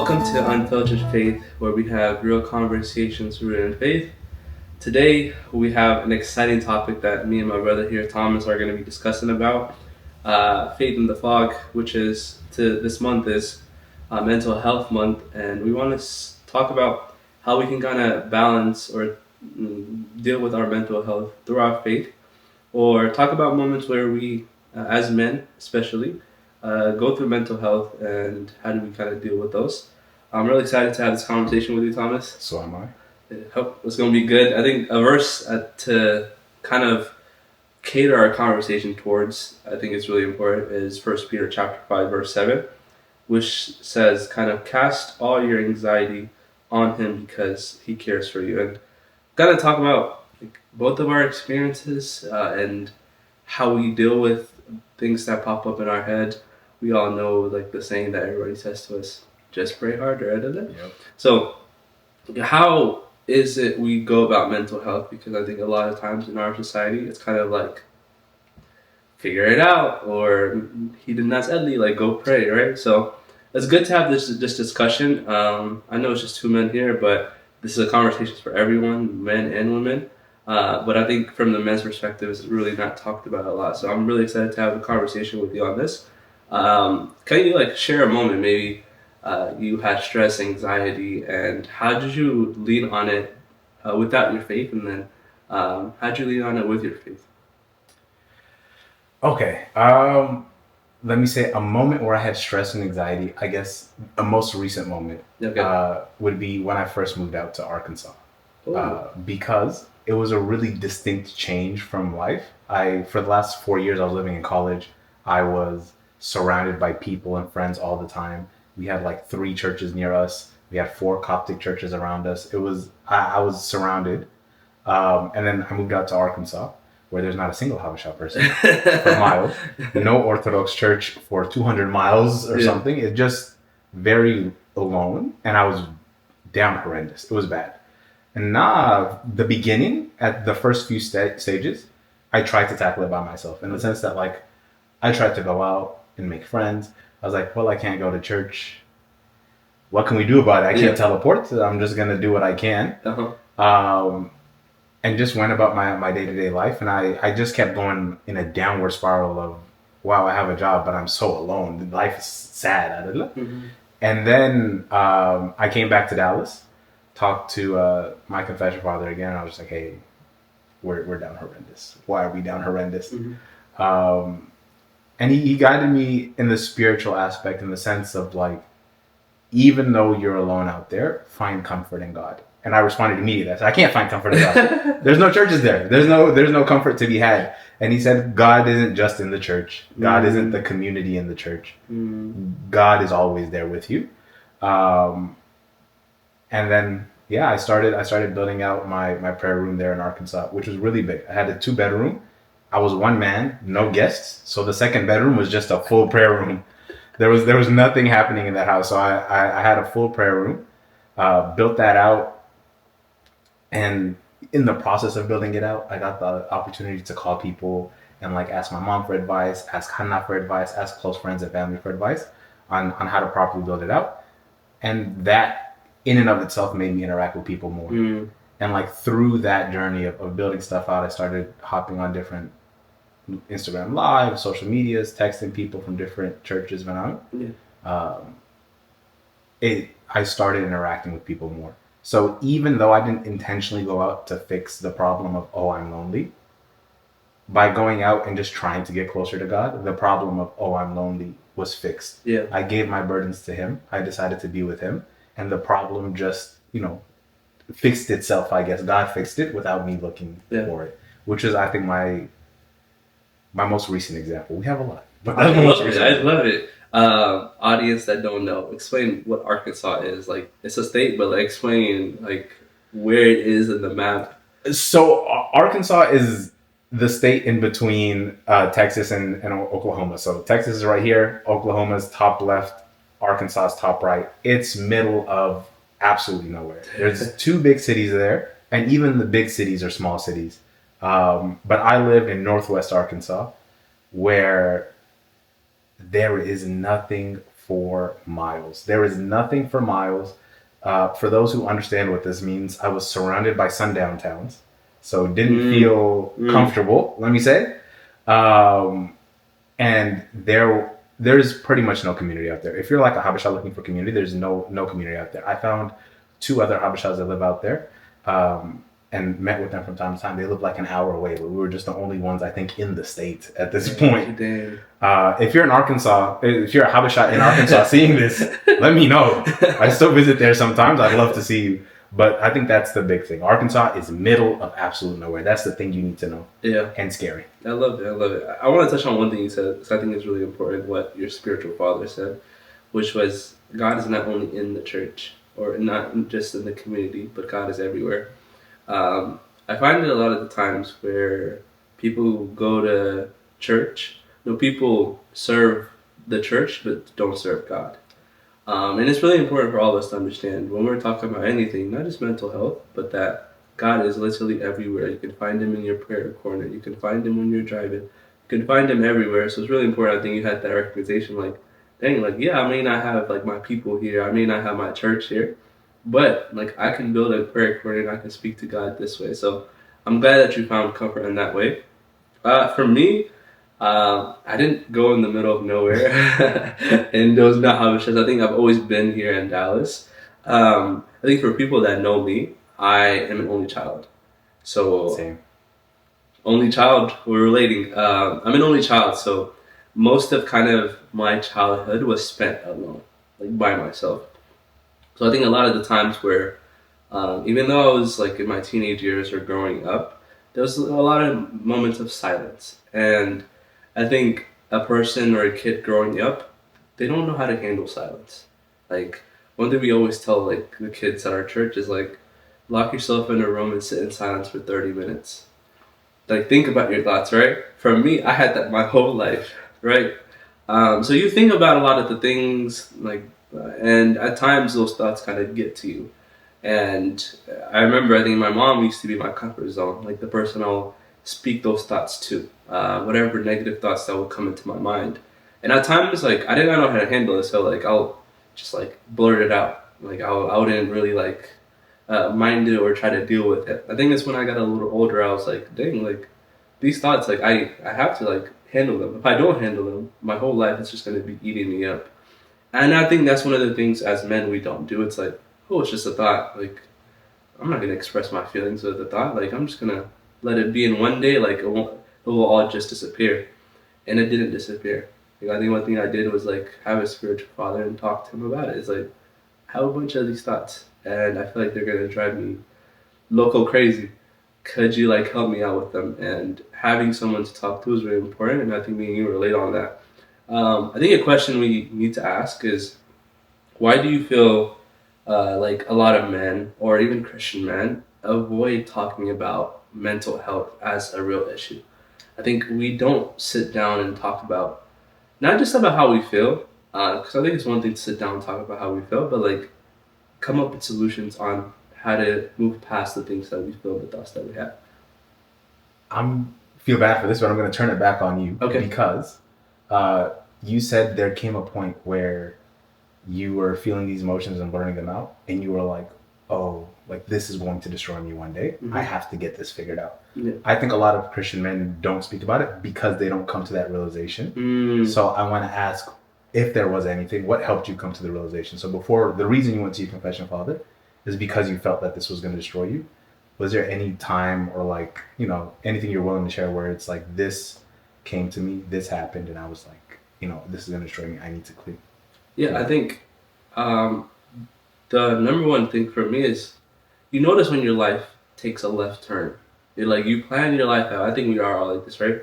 Welcome to Unfiltered Faith, where we have real conversations rooted in faith. Today, we have an exciting topic that me and my brother here, Thomas, are going to be discussing about. Faith in the Fog, which is this month is Mental Health Month, and we want to talk about how we can kind of balance or deal with our mental health through our faith, or talk about moments where we, as men especially, go through mental health and how do we kind of deal with those. I'm really excited to have this conversation with you, Thomas. So am I. I hope it's going to be good. I think a verse to kind of cater our conversation towards, I think it's really important, is 1 Peter chapter 5, verse 7, which says, kind of, cast all your anxiety on him because he cares for you. And got to talk about both of our experiences and how we deal with things that pop up in our head. We all know the saying that everybody says to us, just pray harder. Yep. So how is it we go about mental health? Because I think a lot of times in our society, it's kind of like, figure it out, or he did not say, go pray, right? So it's good to have this discussion. I know it's just two men here, but this is a conversation for everyone, men and women. But I think from the men's perspective, it's really not talked about a lot. So I'm really excited to have a conversation with you on this. Can you share a moment, maybe you had stress, anxiety, and how did you lean on it without your faith, and then how did you lean on it with your faith? Okay. Let me say a moment where I had stress and anxiety. I guess a most recent moment would be when I first moved out to Arkansas, because it was a really distinct change from life. For the last 4 years, I was living in college. I was surrounded by people and friends all the time. We had 3 churches near us. We had 4 Coptic churches around us. I was surrounded. And then I moved out to Arkansas, where there's not a single Habesha person for miles. No Orthodox church for 200 miles or something. It's just very alone. And I was damn horrendous. It was bad. And the beginning, at the first few stages, I tried to tackle it by myself, in the sense that I tried to go out and make friends. I was like, well, I can't go to church. What can we do about it? I can't teleport. I'm just going to do what I can. And just went about my day-to-day life. And I just kept going in a downward spiral of, wow, I have a job, but I'm so alone. Life is sad. Mm-hmm. And then I came back to Dallas, talked to my confession father again. And I was just like, hey, we're down horrendous. Why are we down horrendous? Mm-hmm. And he guided me in the spiritual aspect, in the sense of even though you're alone out there, find comfort in God. And I responded immediately. I said, I can't find comfort in God. There's no churches there. There's no comfort to be had. And he said, God isn't just in the church. God isn't the community in the church. God is always there with you. And then, I started building out my prayer room there in Arkansas, which was really big. I had a 2-bedroom. I was one man, no guests. So the second bedroom was just a full prayer room. There was nothing happening in that house. So I had a full prayer room, built that out. And in the process of building it out, I got the opportunity to call people and ask my mom for advice, ask Hannah for advice, ask close friends and family for advice on how to properly build it out. And that in and of itself made me interact with people more. And through that journey of building stuff out, I started hopping on different Instagram live, social medias, texting people from different churches when I started interacting with people more. So even though I didn't intentionally go out to fix the problem of, I'm lonely, by going out and just trying to get closer to God, the problem of, I'm lonely was fixed. I gave my burdens to him. I decided to be with him. And the problem just, fixed itself, I guess. God fixed it without me looking for it, which is, I think, my most recent example. We have a lot. But I love it. Audience that don't know, explain what Arkansas is. It's a state, but explain where it is in the map. So Arkansas is the state in between Texas and Oklahoma. So Texas is right here, Oklahoma's top left, Arkansas's top right. It's middle of absolutely nowhere. There's 2 big cities there, and even the big cities are small cities. But I live in northwest Arkansas, where there is nothing for miles. There is nothing for miles. For those who understand what this means, I was surrounded by sundown towns, so didn't feel comfortable, let me say. And there's pretty much no community out there. If you're like a Habesha looking for community, there's no community out there. I found 2 other Habeshas that live out there, and met with them from time to time. They live like an hour away, but we were just the only ones, I think, in the state at this point. If you're in Arkansas, if you're a Habesha in Arkansas seeing this, let me know. I still visit there sometimes. I'd love to see you. But I think that's the big thing. Arkansas is middle of absolute nowhere. That's the thing you need to know. Yeah. And scary. I love it. I want to touch on one thing you said, because I think it's really important, what your spiritual father said, which was God is not only in the church or not just in the community, but God is everywhere. I find it a lot of the times where people go to church, people serve the church, but don't serve God. And it's really important for all of us to understand when we're talking about anything, not just mental health, but that God is literally everywhere. You can find him in your prayer corner. You can find him when you're driving. You can find him everywhere. So it's really important. I think you had that recognition, like, dang, like, yeah, I may not have like my people here. I may not have my church here, but like I can build a prayer corner and I can speak to God this way. So I'm glad that you found comfort in that way. For me, I didn't go in the middle of nowhere and those not Habeshas. I think I've always been here in Dallas. I think for people that know me, I am an only child. So Same. Only child, we're relating. I'm an only child, so most of kind of my childhood was spent alone, like by myself. So I think a lot of the times where, even though I was like in my teenage years or growing up, there was a lot of moments of silence. And I think a person or a kid growing up, they don't know how to handle silence. Like, one thing we always tell like the kids at our church is like, lock yourself in a room and sit in silence for 30 minutes. Like, think about your thoughts, right? For me, I had that my whole life, right? So you think about a lot of the things, like, and at times those thoughts kind of get to you. And I remember, I think my mom used to be my comfort zone, like the person I'll speak those thoughts to, whatever negative thoughts that would come into my mind. And at times, like, I didn't know how to handle it, so like I'll just like blurt it out. Like I wouldn't really like mind it or try to deal with it. I think it's when I got a little older, I was like, dang, like these thoughts, like I have to like handle them. If I don't handle them, my whole life is just going to be eating me up. And I think that's one of the things as men we don't do. It's like, oh, it's just a thought. Like, I'm not going to express my feelings with the thought. Like, I'm just going to let it be. And one day, like, it will all just disappear. And it didn't disappear. Like, I think one thing I did was, like, have a spiritual father and talk to him about it. It's like, I have a bunch of these thoughts. And I feel like they're going to drive me loco crazy. Could you, like, help me out with them? And having someone to talk to is really important. And I think me and you relate on that. I think a question we need to ask is, why do you feel like a lot of men, or even Christian men, avoid talking about mental health as a real issue? I think we don't sit down and talk about, not just about how we feel, because I think it's one thing to sit down and talk about how we feel, but like come up with solutions on how to move past the things that we feel, the thoughts that we have. Feel bad for this, but I'm going to turn it back on you. Okay. Because you said there came a point where you were feeling these emotions and blurting them out, and you were like, oh, like this is going to destroy me one day. Mm-hmm. I have to get this figured out. Yeah. I think a lot of Christian men don't speak about it because they don't come to that realization. So I want to ask if there was anything, what helped you come to the realization? So before, the reason you went to your confession father is because you felt that this was going to destroy you. Was there any time or like, anything you're willing to share where it's like, this came to me, this happened, and I was like, this is going to destroy me, I need to clear? Yeah, I think the number one thing for me is you notice when your life takes a left turn. You're like, you plan your life out. I think we are all like this, right?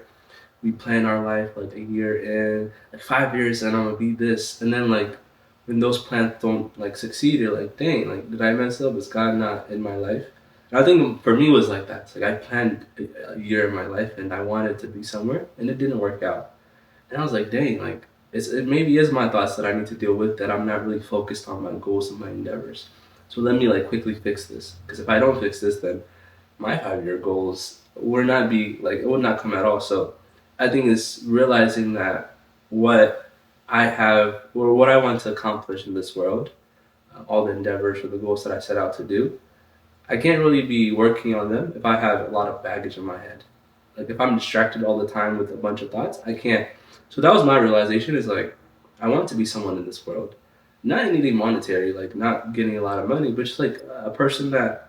We plan our life like a year in, like 5 years, and I'm gonna be this. And then like when those plans don't like succeed, you're like, dang, like did I mess up? Is God not in my life? And I think for me it was like that. It's like I planned a year in my life and I wanted to be somewhere and it didn't work out. And I was like, dang, like it maybe is my thoughts that I need to deal with, that I'm not really focused on my goals and my endeavors. So let me like quickly fix this. Because if I don't fix this, then my 5-year goals would not come at all. So I think it's realizing that what I have, or what I want to accomplish in this world, all the endeavors or the goals that I set out to do, I can't really be working on them if I have a lot of baggage in my head. Like if I'm distracted all the time with a bunch of thoughts, I can't. So that was my realization is like, I want to be someone in this world. Not anything monetary, like not getting a lot of money, but just like a person that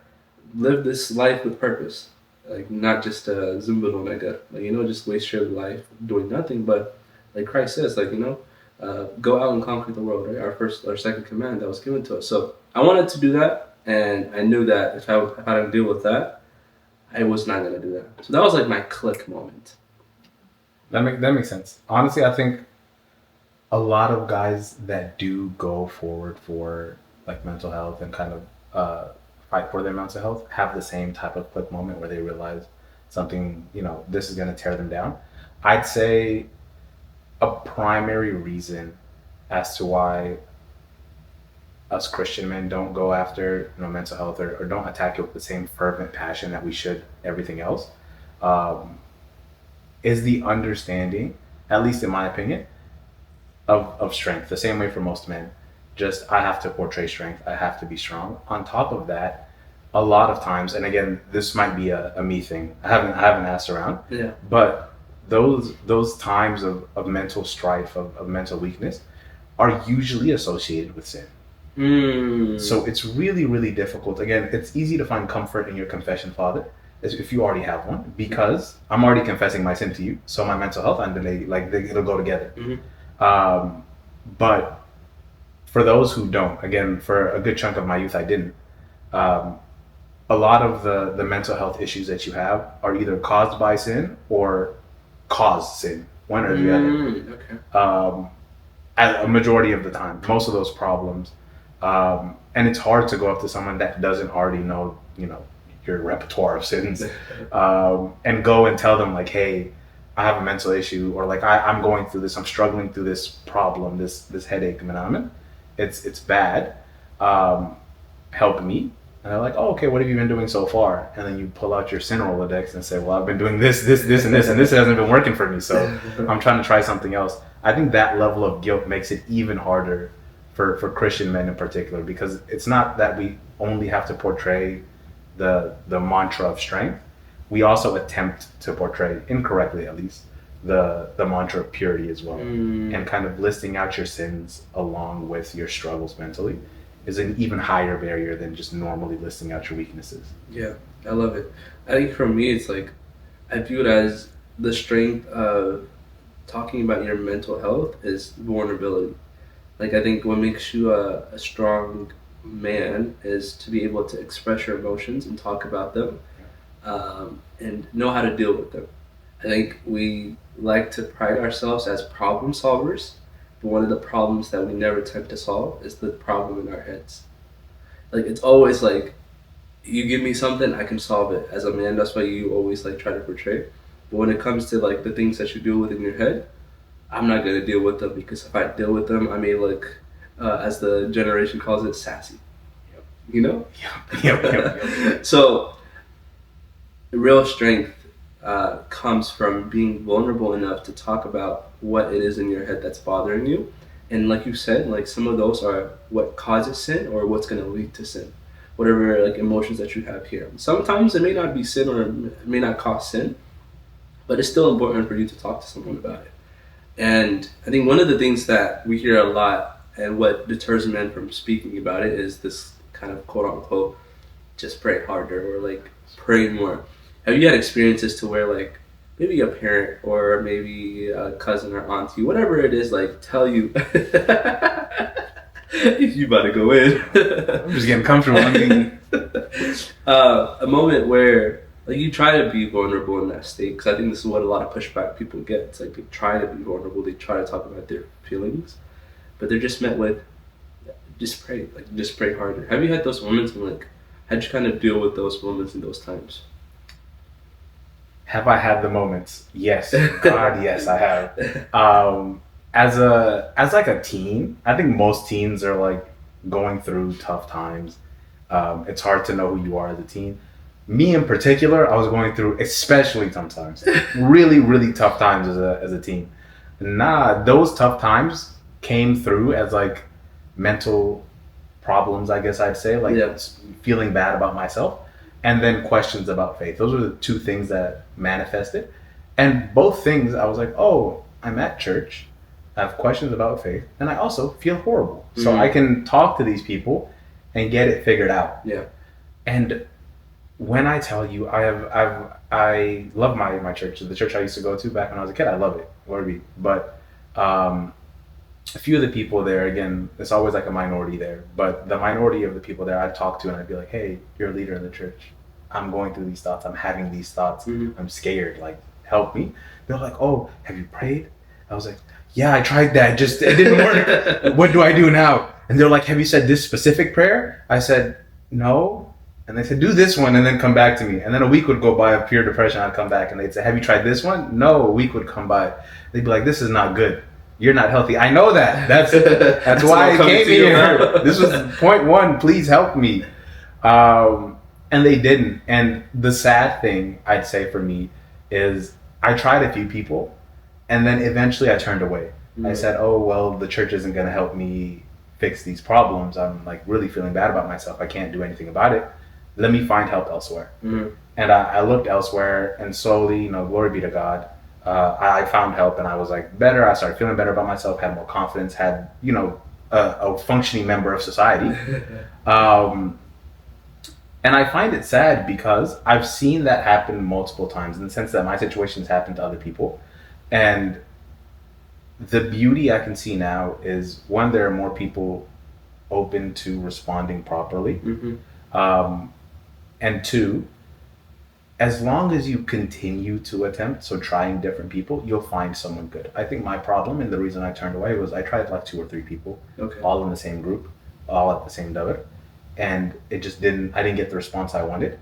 lived this life with purpose. Like not just a Zumba Omega, like, just waste your life doing nothing, but like Christ says, like, go out and conquer the world, right? Our second command that was given to us. So I wanted to do that, and I knew that if I didn't deal with that, I was not gonna do that. So that was like my click moment. That makes sense. Honestly, I think a lot of guys that do go forward for like mental health and kind of fight for their mental health have the same type of click moment where they realize something, this is going to tear them down. I'd say a primary reason as to why us Christian men don't go after mental health or don't attack it with the same fervent passion that we should everything else, is the understanding, at least in my opinion, of strength. The same way for most men. Just I have to portray strength. I have to be strong. On top of that, a lot of times, and again, this might be a me thing. I haven't asked around. Yeah. But those times of mental strife, of mental weakness, are usually associated with sin. So it's really, really difficult. Again, it's easy to find comfort in your confession, Father, if you already have one, because I'm already confessing my sin to you. So my mental health and it'll go together. Mm-hmm. But for those who don't, again, for a good chunk of my youth, I didn't. A lot of the mental health issues that you have are either caused by sin or cause sin, one or the other. Okay. A majority of the time, most of those problems. And it's hard to go up to someone that doesn't already know, your repertoire of sins, and go and tell them like, hey, I have a mental issue, or like I'm going through this, I'm struggling through this problem, this headache, man. It's bad. Help me. And they're like, oh, okay, what have you been doing so far? And then you pull out your sin Rolodex and say, well, I've been doing this, and this, and this hasn't been working for me, so I'm trying to try something else. I think that level of guilt makes it even harder for Christian men in particular, because it's not that we only have to portray the mantra of strength. We also attempt to portray, incorrectly at least, the mantra of purity as well. And kind of listing out your sins along with your struggles mentally is an even higher barrier than just normally listing out your weaknesses. Yeah, I love it. I think for me, it's like, I view it as the strength of talking about your mental health is vulnerability. Like, I think what makes you a strong man is to be able to express your emotions and talk about them, and know how to deal with them. I think we like to pride ourselves as problem solvers, but one of the problems that we never attempt to solve is the problem in our heads. Like, it's always like, you give me something, I can solve it. As a man, that's why you always like try to portray. But when it comes to like the things that you deal with in your head, I'm not gonna deal with them, because if I deal with them, I may look, as the generation calls it, sassy. You know? Yep. So, real strength comes from being vulnerable enough to talk about what it is in your head that's bothering you. And like you said, like some of those are what causes sin or what's going to lead to sin. Whatever like emotions that you have here. Sometimes it may not be sin or it may not cause sin, but it's still important for you to talk to someone about it. And I think one of the things that we hear a lot and what deters men from speaking about it is this kind of quote unquote, just pray harder or like pray more. Have you had experiences to where like maybe a parent or maybe a cousin or auntie, whatever it is, like tell you, you about to go in. I'm just getting comfortable. A moment where like you try to be vulnerable in that state, because I think this is what a lot of pushback people get. It's like they try to be vulnerable, they try to talk about their feelings, but they're just met with, just pray, like just pray harder. Have you had those moments and like, how'd you kind of deal with those moments and those times? Have I had the moments? Yes. God, yes, I have. As like a teen, I think most teens are like going through tough times. It's hard to know who you are as a teen. Me in particular, I was going through especially tough times. Really, really tough times as a teen. Those tough times came through as like mental problems, I guess I'd say, like feeling bad about myself, and then questions about faith. Those were the two things that manifested. And both things, I was like, oh, I'm at church, I have questions about faith, and I also feel horrible. So I can talk to these people and get it figured out. Yeah. And when I tell you, I love my church, the church I used to go to back when I was a kid. I love it, Lord be. But a few of the people there, again, it's always like a minority there, but the minority of the people there I'd talk to and I'd be like, hey, you're a leader in the church. I'm going through these thoughts. I'm having these thoughts. I'm scared. Like, help me. They're like, oh, have you prayed? I was like, yeah, I tried that. Just, it didn't work. What do I do now? And they're like, have you said this specific prayer? I said, no. And they said, do this one and then come back to me. And then a week would go by of pure depression. I'd come back and they'd say, have you tried this one? No. A week would come by. They'd be like, this is not good. You're not healthy. I know that. That's why I came here. This was point one. Please help me. And they didn't. And the sad thing, I'd say for me, is I tried a few people and then eventually I turned away. I said, oh, well, the church isn't going to help me fix these problems. I'm like really feeling bad about myself. I can't do anything about it. Let me find help elsewhere. And I looked elsewhere and slowly, glory be to God, I found help and I was like better. I started feeling better about myself, had more confidence, had, a functioning member of society. And I find it sad because I've seen that happen multiple times in the sense that my situations happen to other people. And the beauty I can see now is, one, there are more people open to responding properly. And two, as long as you continue to attempt, so trying different people, you'll find someone good. I think my problem and the reason I turned away was I tried like 2 or 3 people, all in the same group, all at the same davar, and it just I didn't get the response I wanted.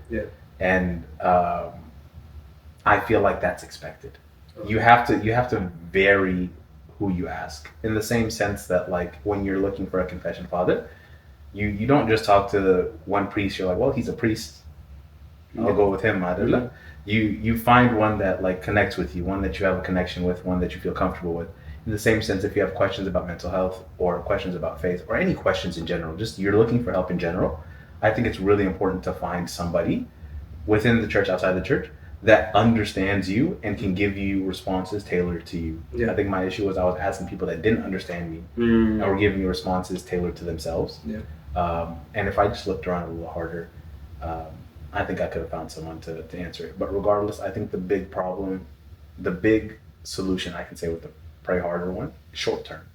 And I feel like that's expected. You have to vary who you ask, in the same sense that like when you're looking for a confession father, you don't just talk to one priest. You're like, well, he's a priest, I'll go with him. You find one that like connects with you, one that you have a connection with, one that you feel comfortable with. In the same sense, if you have questions about mental health or questions about faith or any questions in general, just you're looking for help in general, I think it's really important to find somebody within the church, outside the church, that understands you and can give you responses tailored to you. I think my issue was I was asking people that didn't understand me and were giving me responses tailored to themselves. And if I just looked around a little harder, I think I could have found someone to answer it. But regardless, I think the big solution I can say with the pray harder one, short term,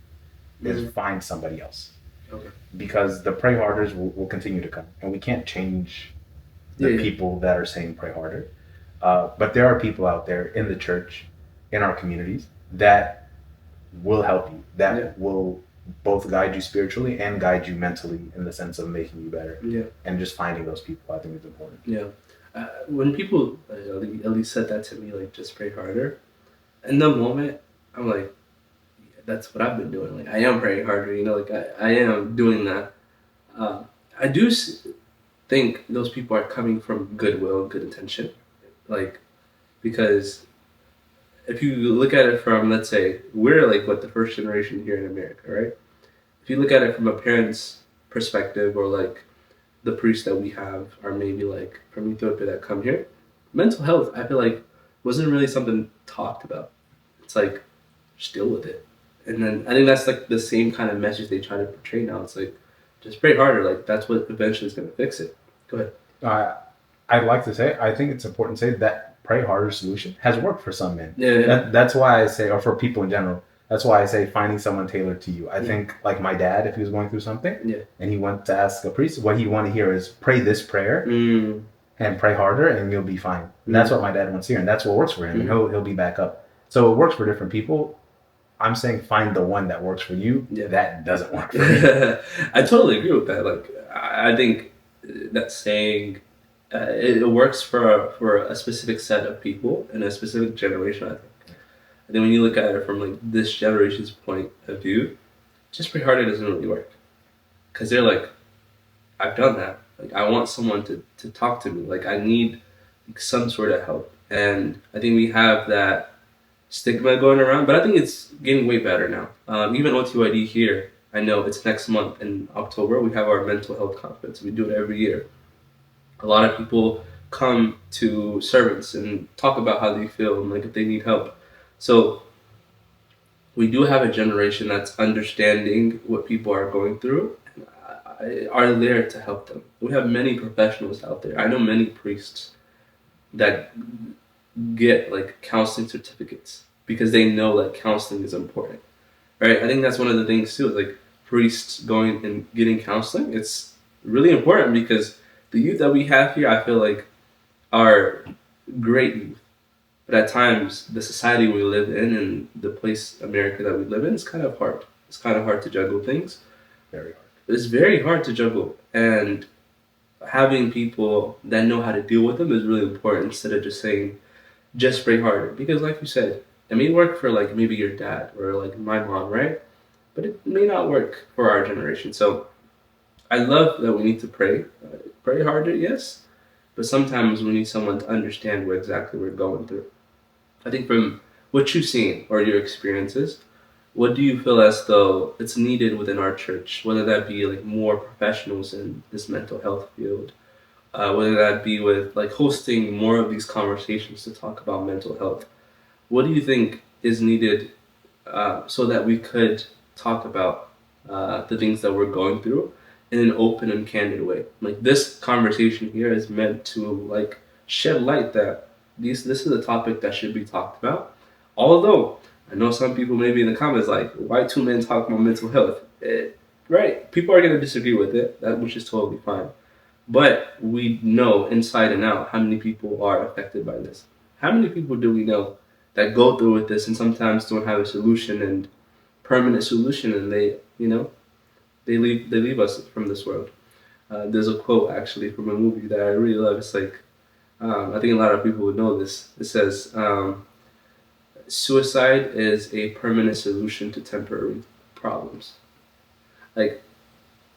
is find somebody else. Because the pray harders will continue to come, and we can't change the people that are saying pray harder. But there are people out there in the church, in our communities, that will help you, that will both guide you spiritually and guide you mentally in the sense of making you better. And just finding those people, I think, is important. When people at least said that to me, like, just pray harder, in the moment, I'm like, that's what I've been doing. Like, I am praying harder, like I am doing that. I do think those people are coming from goodwill, good intention. Like, because if you look at it from, let's say, we're like the first generation here in America, right? If you look at it from a parent's perspective, or like the priests that we have are maybe like from Ethiopia that come here, mental health, I feel like, wasn't really something talked about. It's like, just deal with it. And then I think that's like the same kind of message they try to portray now. It's like, just pray harder. Like, that's what eventually is going to fix it. Go ahead. I'd like to say, I think it's important to say that pray harder solution has worked for some men. That's why I say, or for people in general, that's why I say finding someone tailored to you. I think like my dad, if he was going through something and he went to ask a priest, what he wanted to hear is pray this prayer and pray harder and you'll be fine. And that's what my dad wants to hear, and that's what works for him. And he'll be back up. So it works for different people. I'm saying find the one that works for you. That doesn't work for me. I totally agree with that. Like, I think that saying, it works for a specific set of people in a specific generation, I think. And then when you look at it from like this generation's point of view, just pray harder doesn't really work. Because they're like, I've done that. Like, I want someone to talk to me. Like, I need like some sort of help. And I think we have that stigma going around, but I think it's getting way better now. Even OTYD here, I know it's next month in October. We have our mental health conference. We do it every year. A lot of people come to servants and talk about how they feel and like if they need help. So we do have a generation that's understanding what people are going through and are there to help them. We have many professionals out there. I know many priests that get like counseling certificates because they know that counseling is important, right? I think that's one of the things too, is like priests going and getting counseling. It's really important because the youth that we have here, I feel like, are great youth, but at times the society we live in and the place America that we live in is kind of hard. It's kind of hard to juggle things. Very hard. It's very hard to juggle, and having people that know how to deal with them is really important instead of just saying just pray harder, because like you said, it may work for like maybe your dad or like my mom, right? But it may not work for our generation. So I love that we need to pray harder, yes, but sometimes we need someone to understand what exactly we're going through. I think from what you've seen or your experiences, what do you feel as though it's needed within our church, whether that be like more professionals in this mental health field, whether that be with like hosting more of these conversations to talk about mental health? What do you think is needed so that we could talk about the things that we're going through in an open and candid way? Like this conversation here is meant to like shed light that this is a topic that should be talked about. Although I know some people maybe in the comments like, why two men talk about mental health? Right, people are going to disagree with it, which is totally fine. But we know inside and out how many people are affected by this. How many people do we know that go through with this and sometimes don't have a solution and permanent solution, and they leave us from this world. There's a quote actually from a movie that I really love. It's like, I think a lot of people would know this. It says, suicide is a permanent solution to temporary problems. Like,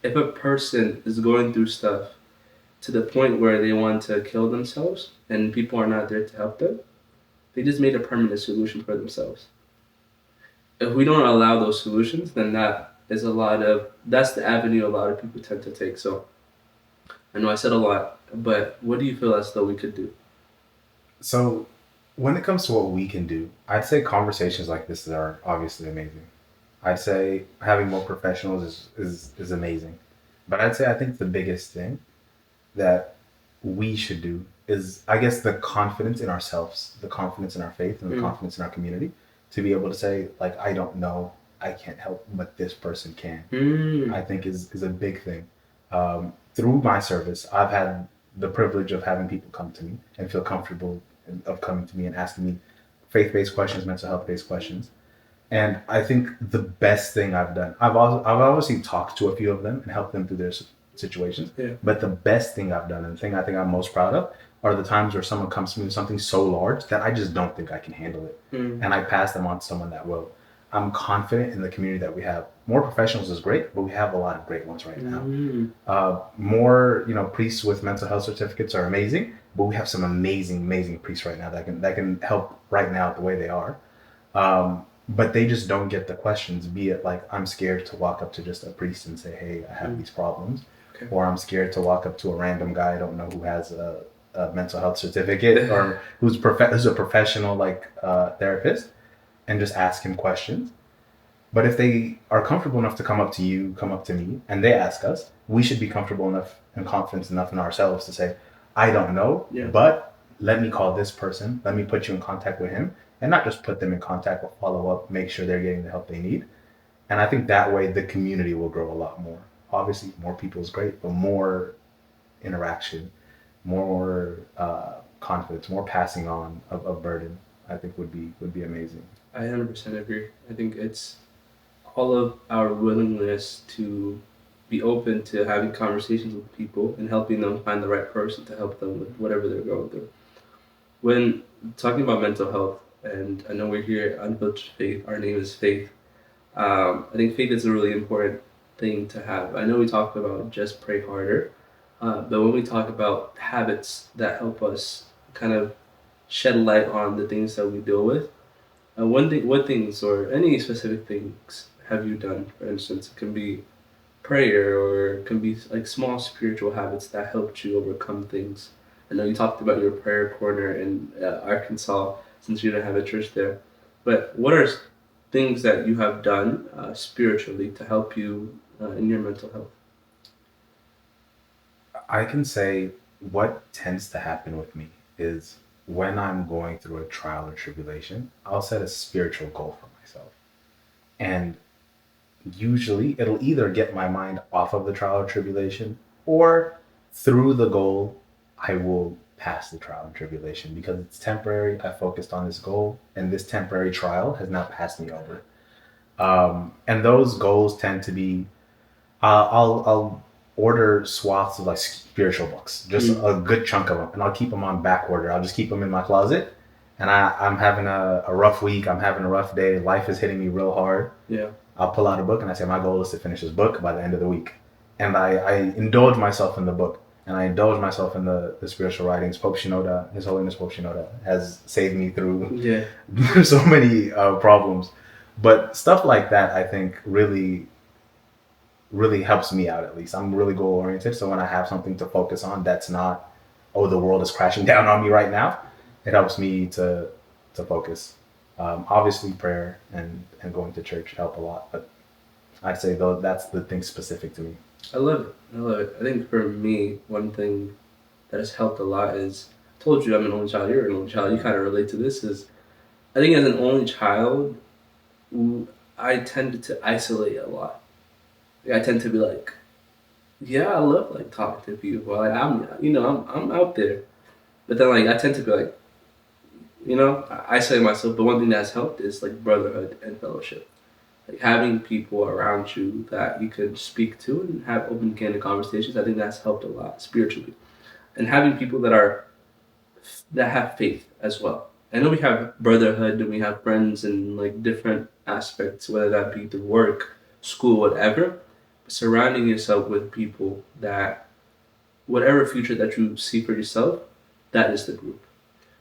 if a person is going through stuff to the point where they want to kill themselves and people are not there to help them, they just made a permanent solution for themselves. If we don't allow those solutions, then that's the avenue a lot of people tend to take. So I know I said a lot, but what do you feel as though we could do? So, when it comes to what we can do, I'd say conversations like this are obviously amazing. I'd say having more professionals is amazing. But I'd say I think the biggest thing that we should do is, I guess, the confidence in ourselves, the confidence in our faith, and the confidence in our community to be able to say, like, I don't know, I can't help, but this person can. I think is a big thing. Through my service, I've had the privilege of having people come to me and feel comfortable of coming to me and asking me faith-based questions, mental health-based questions. And I think the best thing I've done, I've obviously talked to a few of them and helped them through their situations. Yeah. But the best thing I've done, and the thing I think I'm most proud of, are the times where someone comes to me with something so large that I just don't think I can handle it. And I pass them on to someone that will. I'm confident in the community that we have. More professionals is great, but we have a lot of great ones right now. More, priests with mental health certificates are amazing, but we have some amazing priests right now that can help right now the way they are. But they just don't get the questions, be it like, I'm scared to walk up to just a priest and say, hey, I have these problems. Okay. Or I'm scared to walk up to a random guy I don't know who has a mental health certificate or who's a professional therapist, and just ask him questions. But if they are comfortable enough to come up to you, come up to me, and they ask us, we should be comfortable enough and confident enough in ourselves to say, I don't know, but let me call this person, let me put you in contact with him, and not just put them in contact, but follow up, make sure they're getting the help they need. And I think that way the community will grow a lot more. Obviously, more people is great, but more interaction, more confidence, more passing on of burden, I think would be amazing. I 100% agree. I think it's all of our willingness to be open to having conversations with people and helping them find the right person to help them with whatever they're going through. When talking about mental health, and I know we're here at Unfiltered Faith, our name is Faith. I think faith is a really important thing to have. I know we talk about just pray harder, but when we talk about habits that help us kind of shed light on the things that we deal with, What things or any specific things have you done? For instance, it can be prayer or it can be like small spiritual habits that helped you overcome things. I know you talked about your prayer corner in Arkansas since you didn't have a church there, but what are things that you have done spiritually to help you in your mental health? I can say what tends to happen with me is when I'm going through a trial or tribulation, I'll set a spiritual goal for myself. And usually it'll either get my mind off of the trial or tribulation, or through the goal, I will pass the trial and tribulation because it's temporary. I focused on this goal, and this temporary trial has now passed me over. And those goals tend to be I'll order swaths of like spiritual books, just a good chunk of them, and I'll keep them on back order. I'll just keep them in my closet. And I'm having a rough week. I'm having a rough day. Life is hitting me real hard. Yeah. I'll pull out a book and I say, my goal is to finish this book by the end of the week. And I indulge myself in the book. And I indulge myself in the spiritual writings. Pope Shinoda, His Holiness Pope Shinoda, has saved me through so many problems. But stuff like that, I think, really helps me out, at least. I'm really goal oriented. So when I have something to focus on that's not, oh, the world is crashing down on me right now, it helps me to focus. Obviously, prayer and going to church help a lot. But I'd say, though, that's the thing specific to me. I love it. I love it. I think for me, one thing that has helped a lot is, I told you I'm an only child, you're an only child, you kind of relate to this, is I think as an only child, I tended to isolate a lot. I tend to be like, yeah, I love like talking to people. Like I'm out there. But then like I tend to be like, I isolate myself. But one thing that's helped is like brotherhood and fellowship. Like having people around you that you can speak to and have open candid conversations. I think that's helped a lot spiritually. And having people that have faith as well. I know we have brotherhood and we have friends in like different aspects, whether that be through work, school, whatever. Surrounding yourself with people that, whatever future that you see for yourself, that is the group.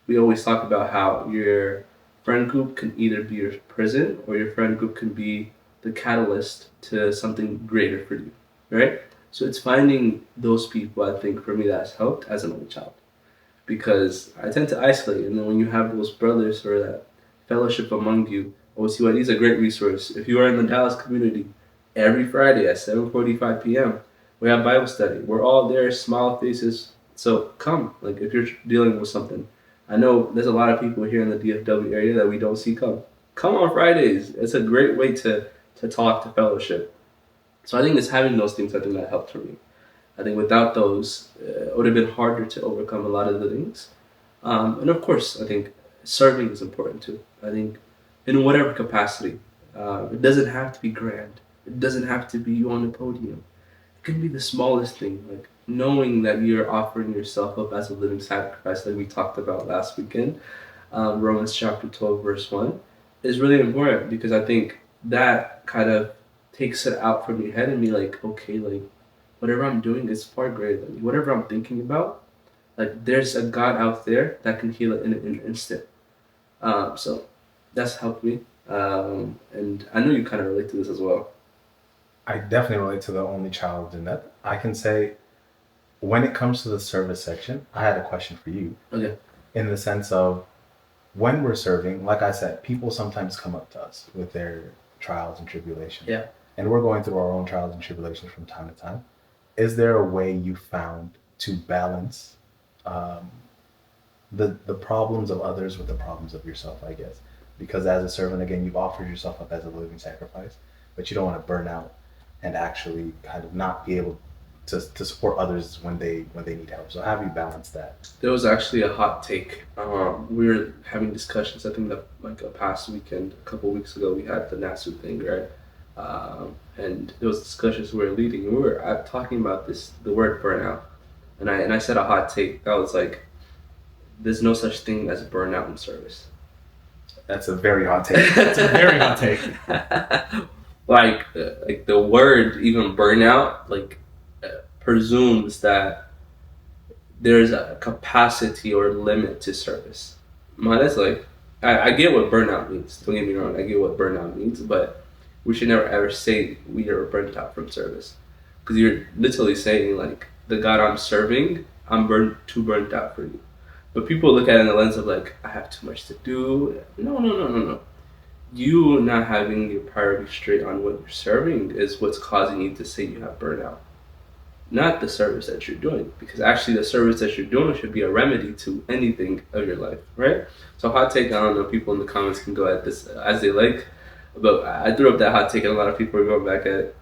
We always talk about how your friend group can either be your prison or your friend group can be the catalyst to something greater for you, right? So it's finding those people, I think, for me, that's helped as an only child. Because I tend to isolate, and then when you have those brothers or that fellowship among you, OTYD is a great resource. If you are in the Dallas community, every Friday at 7:45 p.m., we have Bible study. We're all there, smile faces. So come, like if you're dealing with something. I know there's a lot of people here in the DFW area that we don't see come. Come on Fridays. It's a great way to talk, to fellowship. So I think it's having those things, I think that helped for me. I think without those, it would have been harder to overcome a lot of the things. And of course, I think serving is important too. I think in whatever capacity, it doesn't have to be grand. It doesn't have to be you on the podium. It can be the smallest thing, like knowing that you're offering yourself up as a living sacrifice, like we talked about last weekend. Romans chapter 12, verse 1, is really important because I think that kind of takes it out from your head and be like, okay, like whatever I'm doing is far greater than me. Whatever I'm thinking about, like there's a God out there that can heal it in an instant. So that's helped me. And I know you kind of relate to this as well. I definitely relate to the only child in that. I can say, when it comes to the service section, I had a question for you. Okay. In the sense of, when we're serving, like I said, people sometimes come up to us with their trials and tribulations. Yeah. And we're going through our own trials and tribulations from time to time. Is there a way you found to balance the problems of others with the problems of yourself, I guess? Because as a servant, again, you've offered yourself up as a living sacrifice, but you don't want to burn out and actually kind of not be able to support others when they need help. So how have you balanced that? There was actually a hot take. We were having discussions, I think that like a past weekend, a couple of weeks ago, we had the NASU thing, right? And there was discussions we were leading, and we were talking about the word burnout. And I said a hot take. I was like, there's no such thing as burnout in service. That's a very hot take. That's a very hot take. Like the word even burnout presumes that there's a capacity or limit to service. Mine is like, I get what burnout means. Don't get me wrong. I get what burnout means, but we should never ever say we are burnt out from service, because you're literally saying like the God I'm serving, I'm too burnt out for you. But people look at it in the lens of like I have too much to do. No. You not having your priority straight on what you're serving is what's causing you to say you have burnout, not the service that you're doing. Because actually, the service that you're doing should be a remedy to anything of your life, right? So, hot take. I don't know. People in the comments can go at this as they like, but I threw up that hot take, and a lot of people are going back at it.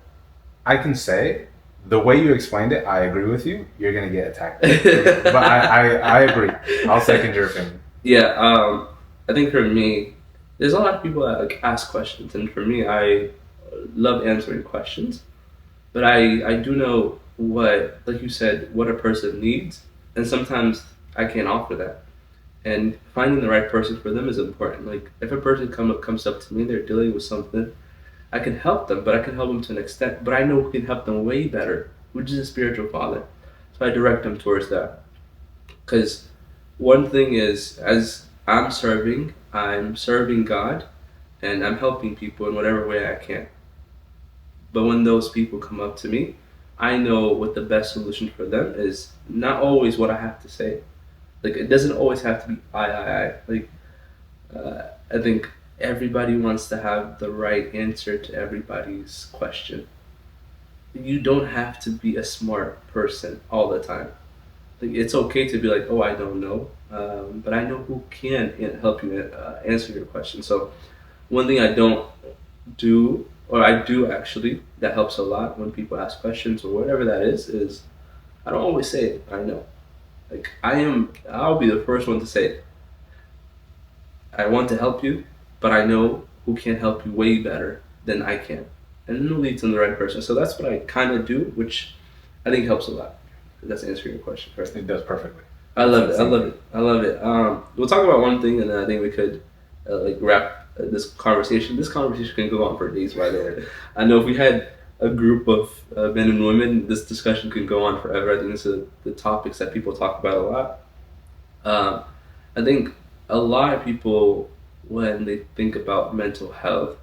I can say the way you explained it, I agree with you. You're gonna get attacked, but I agree. I'll second your opinion. Yeah. I think for me, there's a lot of people that like ask questions, and for me, I love answering questions. But I do know what, like you said, what a person needs, and sometimes I can't offer that. And finding the right person for them is important. Like if a person comes up to me, they're dealing with something, I can help them, but I can help them to an extent. But I know who can help them way better, which is a spiritual father. So I direct them towards that. Because one thing is, as I'm serving God, and I'm helping people in whatever way I can. But when those people come up to me, I know what the best solution for them is. Not always what I have to say. Like it doesn't always have to be I. Like I think everybody wants to have the right answer to everybody's question. You don't have to be a smart person all the time. Like it's okay to be like, oh, I don't know, but I know who can help you answer your question. So one thing I don't do, or I do actually, that helps a lot when people ask questions or whatever that is I don't always say it. I know. Like I'll be the first one to say it. I want to help you, but I know who can help you way better than I can. And then it'll lead to the right person. So that's what I kind of do, which I think helps a lot. That's answering your question. Right? It does perfectly. I love it. We'll talk about one thing, and then I think we could like wrap this conversation. This conversation can go on for days, by the way. I know if we had a group of men and women, this discussion could go on forever. I think this is the topics that people talk about a lot. I think a lot of people, when they think about mental health,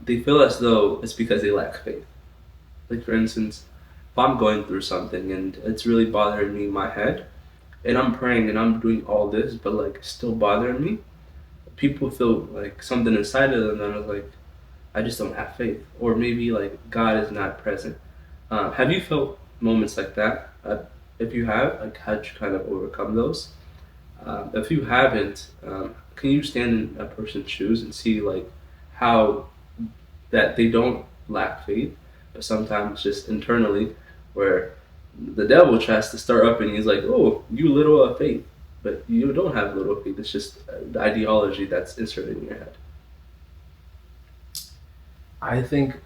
they feel as though it's because they lack faith. Like, for instance, if I'm going through something and it's really bothering me in my head, and I'm praying and I'm doing all this, but like it's still bothering me, people feel like something inside of them that is like, I just don't have faith, or maybe like God is not present. Have you felt moments like that? If you have, like, how'd you kind of overcome those? If you haven't, can you stand in a person's shoes and see like how that they don't lack faith, but sometimes just internally, where the devil tries to stir up and he's like, "Oh, you little of faith," but you don't have little faith. It's just the ideology that's inserted in your head. I think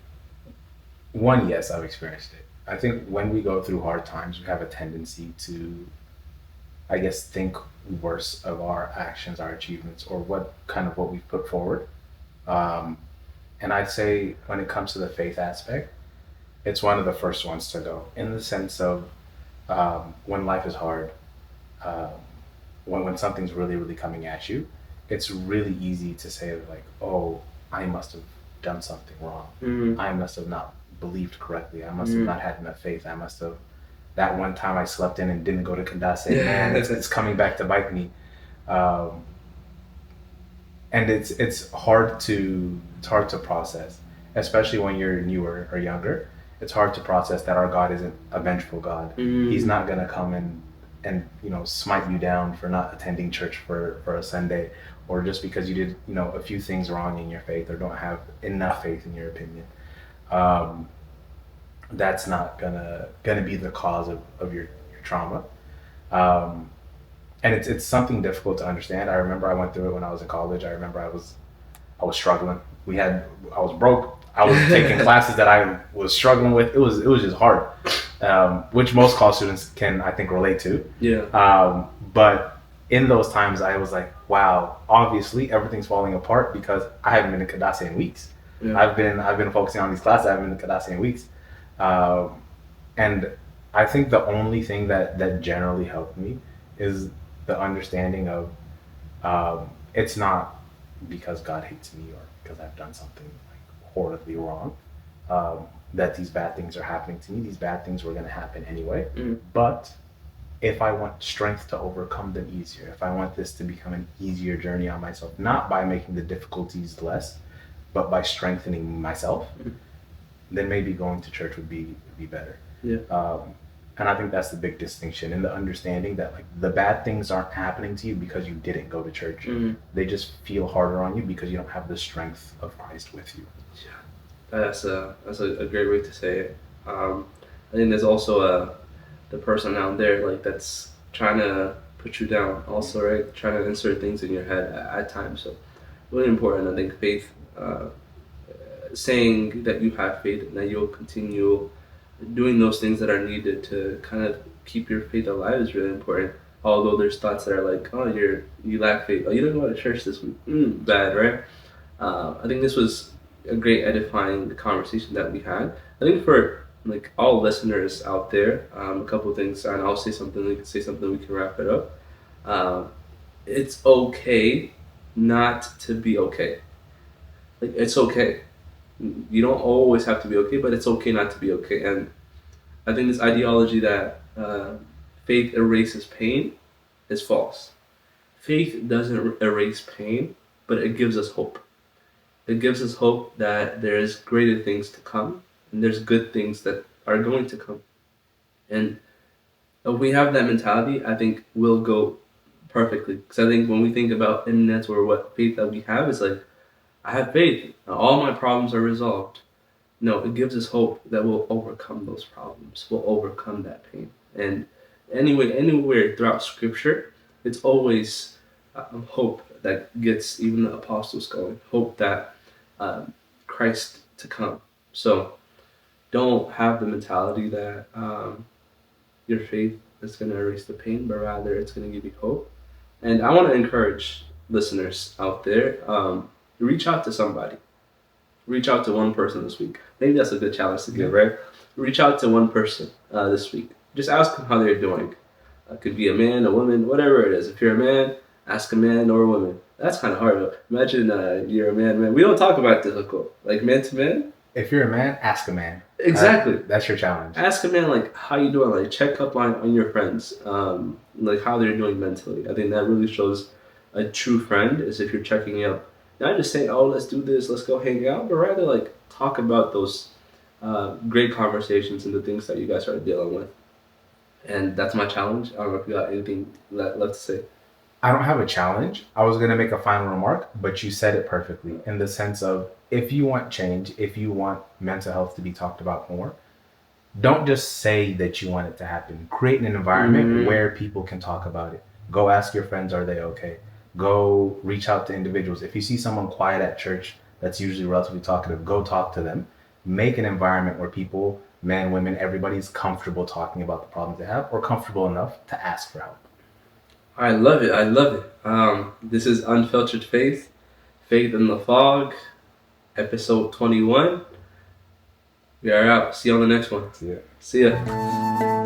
yes, I've experienced it. I think when we go through hard times, we have a tendency to, I guess, think worse of our actions, our achievements, or what we've put forward. Um, and I'd say when it comes to the faith aspect, it's one of the first ones to go, in the sense of when life is hard, um, when something's really, really coming at you, it's really easy to say like, oh, I must have done something wrong. Mm-hmm. I must have not believed correctly. I must have not had enough faith. I must have, that one time I slept in and didn't go to Kandase, man, it's coming back to bite me. Um, and it's hard to process, especially when you're newer or younger. It's hard to process that our God isn't a vengeful God. Mm-hmm. He's not gonna come and smite you down for not attending church for a Sunday, or just because you did a few things wrong in your faith or don't have enough faith in your opinion. Um, that's not gonna be the cause of your trauma. Um, and it's something difficult to understand. I remember I went through it when I was in college. I remember I was struggling. I was broke. I was taking classes that I was struggling with. It was just hard, which most college students can, I think, relate to. Yeah. But in those times, I was like, wow, obviously everything's falling apart because I haven't been to Kadase in weeks. Yeah. I've been focusing on these classes. I haven't been to Kadase in weeks, and I think the only thing that generally helped me is the understanding of it's not because God hates me or because I've done something like horribly wrong, that these bad things are happening to me. These bad things were going to happen anyway. But if I want strength to overcome them easier, if I want this to become an easier journey on myself, not by making the difficulties less, but by strengthening myself, then maybe going to church would be better. Yeah. And I think that's the big distinction in the understanding that like the bad things aren't happening to you because you didn't go to church. They just feel harder on you because you don't have the strength of Christ with you. Yeah, that's a great way to say it. I think there's also the person out there like that's trying to put you down, also, right? Trying to insert things in your head at times. So really important. I think faith, saying that you have faith and that you'll continue doing those things that are needed to kind of keep your faith alive is really important. Although there's thoughts that are like, oh, you lack faith. Oh, you didn't go to church this week. Bad, right? I think this was a great edifying conversation that we had. I think for like all listeners out there, a couple of things, and I'll say something. You can say something. We can wrap it up. It's okay not to be okay. Like it's okay. You don't always have to be okay, but it's okay not to be okay. And I think this ideology that faith erases pain is false. Faith doesn't erase pain, but it gives us hope. It gives us hope that there's greater things to come, and there's good things that are going to come. And if we have that mentality, I think we'll go perfectly. Because I think when we think about imminence or what faith that we have, it's like, I have faith. All my problems are resolved. No, it gives us hope that we'll overcome those problems. We'll overcome that pain. And anywhere throughout Scripture, it's always hope that gets even the apostles going. Hope that Christ to come. So don't have the mentality that your faith is going to erase the pain, but rather it's going to give you hope. And I want to encourage listeners out there, reach out to somebody. Reach out to one person this week. Maybe that's a good challenge to give, right? Reach out to one person this week. Just ask them how they're doing. It could be a man, a woman, whatever it is. If you're a man, ask a man or a woman. That's kind of hard, though. Imagine you're a man. We don't talk about difficult. Like man to man. If you're a man, ask a man. Exactly. That's your challenge. Ask a man, like, how you doing? Like, check up on your friends. Like, how they're doing mentally. I think that really shows a true friend is if you're checking up. Not just saying, oh, let's do this, let's go hang out, but rather, like, talk about those great conversations and the things that you guys are dealing with. And that's my challenge. I don't know if you got anything left to say. I don't have a challenge. I was going to make a final remark, but you said it perfectly in the sense of if you want change, if you want mental health to be talked about more, don't just say that you want it to happen. Create an environment where people can talk about it. Go ask your friends, are they okay? Go reach out to individuals. If you see someone quiet at church that's usually relatively talkative, go talk to them. Make an environment where people, men, women, everybody's comfortable talking about the problems they have or comfortable enough to ask for help. I love it. I love it. This is Unfiltered Faith, Faith in the Fog, episode 21. We are out. See you on the next one. Yeah. See ya.